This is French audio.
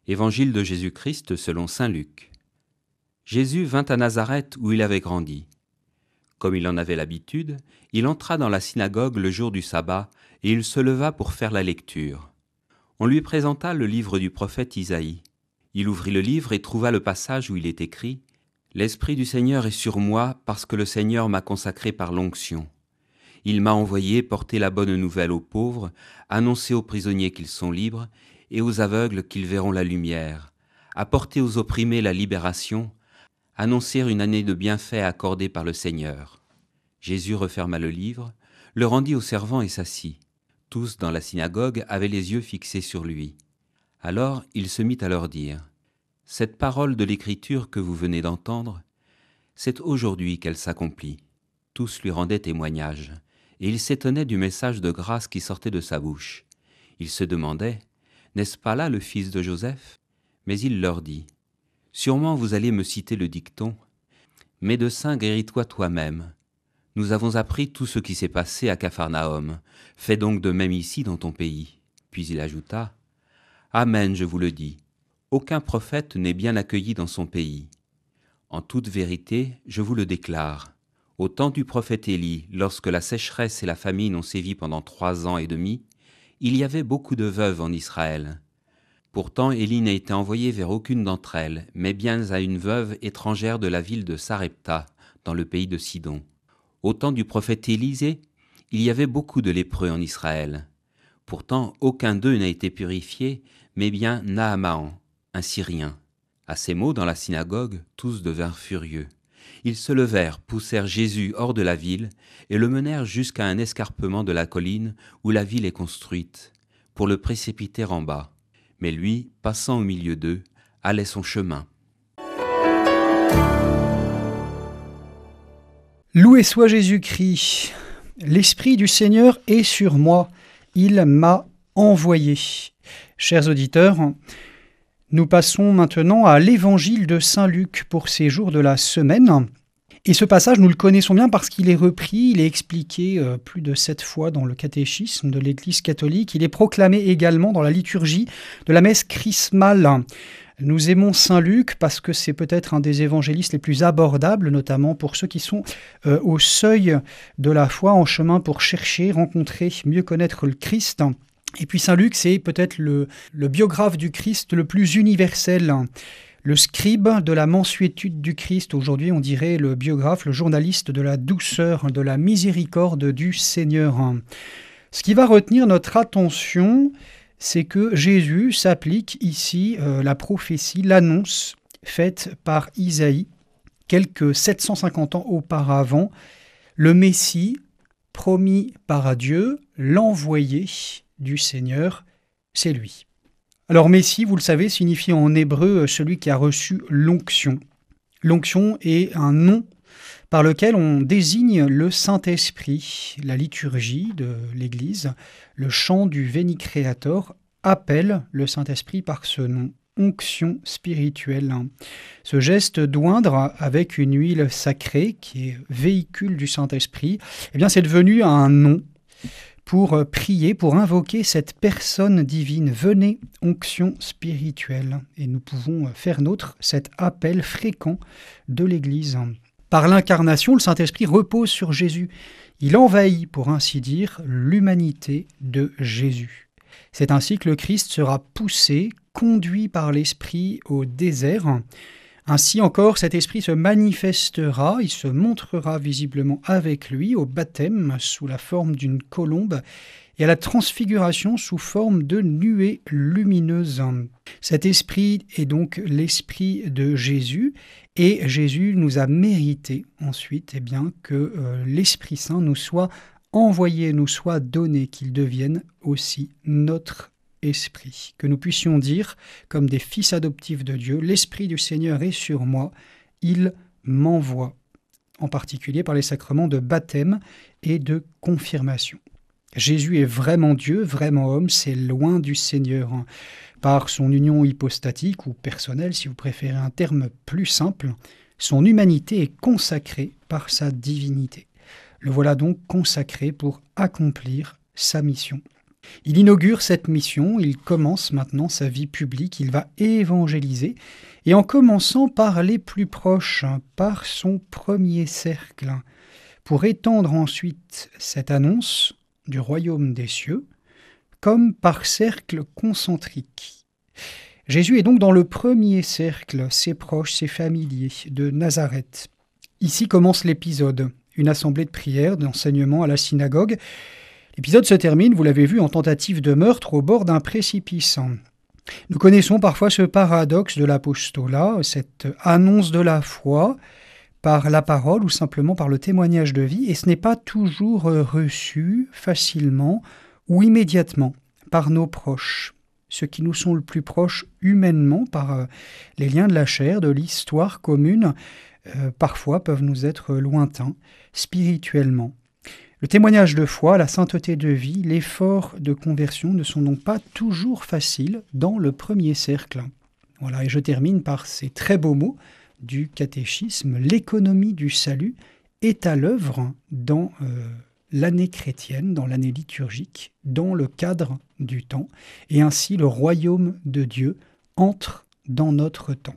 Évangile de Jésus-Christ selon saint Luc. Jésus vint à Nazareth où il avait grandi. Comme il en avait l'habitude, il entra dans la synagogue le jour du sabbat et il se leva pour faire la lecture. On lui présenta le livre du prophète Isaïe. Il ouvrit le livre et trouva le passage où il est écrit « L'Esprit du Seigneur est sur moi parce que le Seigneur m'a consacré par l'onction. Il m'a envoyé porter la bonne nouvelle aux pauvres, annoncer aux prisonniers qu'ils sont libres et aux aveugles qu'ils verront la lumière, apporter aux opprimés la libération, annoncer une année de bienfaits accordée par le Seigneur. » Jésus referma le livre, le rendit aux servants et s'assit. Tous dans la synagogue avaient les yeux fixés sur lui. Alors il se mit à leur dire « Cette parole de l'Écriture que vous venez d'entendre, c'est aujourd'hui qu'elle s'accomplit. » Tous lui rendaient témoignage, et il s'étonnait du message de grâce qui sortait de sa bouche. Il se demandait « N'est-ce pas là le fils de Joseph ?» Mais il leur dit « Sûrement vous allez me citer le dicton « Médecin, guéris-toi toi-même. Nous avons appris tout ce qui s'est passé à Capharnaüm. Fais donc de même ici dans ton pays. » Puis il ajouta « Amen, je vous le dis, aucun prophète n'est bien accueilli dans son pays. En toute vérité, je vous le déclare, au temps du prophète Élie, lorsque la sécheresse et la famine ont sévi pendant 3 ans et demi, il y avait beaucoup de veuves en Israël. Pourtant, Élie n'a été envoyé vers aucune d'entre elles, mais bien à une veuve étrangère de la ville de Sarepta, dans le pays de Sidon. Au temps du prophète Élisée, il y avait beaucoup de lépreux en Israël. Pourtant, aucun d'eux n'a été purifié, mais bien Naaman, un Syrien. À ces mots, dans la synagogue, tous devinrent furieux. Ils se levèrent, poussèrent Jésus hors de la ville et le menèrent jusqu'à un escarpement de la colline où la ville est construite, pour le précipiter en bas. Mais lui, passant au milieu d'eux, allait son chemin. Loué soit Jésus-Christ. L'Esprit du Seigneur est sur moi. Il m'a envoyé. Chers auditeurs, nous passons maintenant à l'Évangile de saint Luc pour ces jours de la semaine. Et ce passage, nous le connaissons bien parce qu'il est repris, il est expliqué plus de 7 fois dans le catéchisme de l'Église catholique. Il est proclamé également dans la liturgie de la messe chrismale. Nous aimons saint Luc parce que c'est peut-être un des évangélistes les plus abordables, notamment pour ceux qui sont au seuil de la foi, en chemin pour chercher, rencontrer, mieux connaître le Christ. Et puis saint Luc, c'est peut-être le biographe du Christ le plus universel, le scribe de la mansuétude du Christ. Aujourd'hui, on dirait le biographe, le journaliste de la douceur, de la miséricorde du Seigneur. Ce qui va retenir notre attention, c'est que Jésus s'applique ici la prophétie, l'annonce faite par Isaïe, quelques 750 ans auparavant, le Messie promis par Dieu, l'envoyé du Seigneur, c'est lui. Alors Messie, vous le savez, signifie en hébreu celui qui a reçu l'onction. L'onction est un nom par lequel on désigne le Saint-Esprit. La liturgie de l'Église, le chant du Veni Creator, appelle le Saint-Esprit par ce nom, onction spirituelle. Ce geste d'oindre avec une huile sacrée qui est véhicule du Saint-Esprit, eh bien c'est devenu un nom pour prier, pour invoquer cette personne divine. Venez, onction spirituelle. Et nous pouvons faire nôtre cet appel fréquent de l'Église. Par l'incarnation, le Saint-Esprit repose sur Jésus. Il envahit, pour ainsi dire, l'humanité de Jésus. C'est ainsi que le Christ sera poussé, conduit par l'Esprit au désert. Ainsi encore, cet Esprit se manifestera, il se montrera visiblement avec lui au baptême sous la forme d'une colombe et à la transfiguration sous forme de nuées lumineuses. Cet Esprit est donc l'Esprit de Jésus et Jésus nous a mérité ensuite que l'Esprit Saint nous soit envoyé, nous soit donné, qu'il devienne aussi notre Esprit, que nous puissions dire, comme des fils adoptifs de Dieu, l'Esprit du Seigneur est sur moi, il m'envoie, en particulier par les sacrements de baptême et de confirmation. Jésus est vraiment Dieu, vraiment homme, c'est loin du Seigneur. Par son union hypostatique ou personnelle, si vous préférez un terme plus simple, son humanité est consacrée par sa divinité. Le voilà donc consacré pour accomplir sa mission. Il inaugure cette mission, il commence maintenant sa vie publique, il va évangéliser, et en commençant par les plus proches, par son premier cercle, pour étendre ensuite cette annonce du royaume des cieux, comme par cercle concentrique. Jésus est donc dans le premier cercle, ses proches, ses familiers de Nazareth. Ici commence l'épisode, une assemblée de prière, d'enseignement à la synagogue. L'épisode se termine, vous l'avez vu, en tentative de meurtre au bord d'un précipice. Nous connaissons parfois ce paradoxe de l'apostolat, cette annonce de la foi par la parole ou simplement par le témoignage de vie, et ce n'est pas toujours reçu facilement ou immédiatement par nos proches, ceux qui nous sont le plus proches humainement par les liens de la chair, de l'histoire commune, parfois peuvent nous être lointains spirituellement. Le témoignage de foi, la sainteté de vie, l'effort de conversion ne sont donc pas toujours faciles dans le premier cercle. Voilà, et je termine par ces très beaux mots du catéchisme. L'économie du salut est à l'œuvre dans l'année chrétienne, dans l'année liturgique, dans le cadre du temps, et ainsi le royaume de Dieu entre dans notre temps.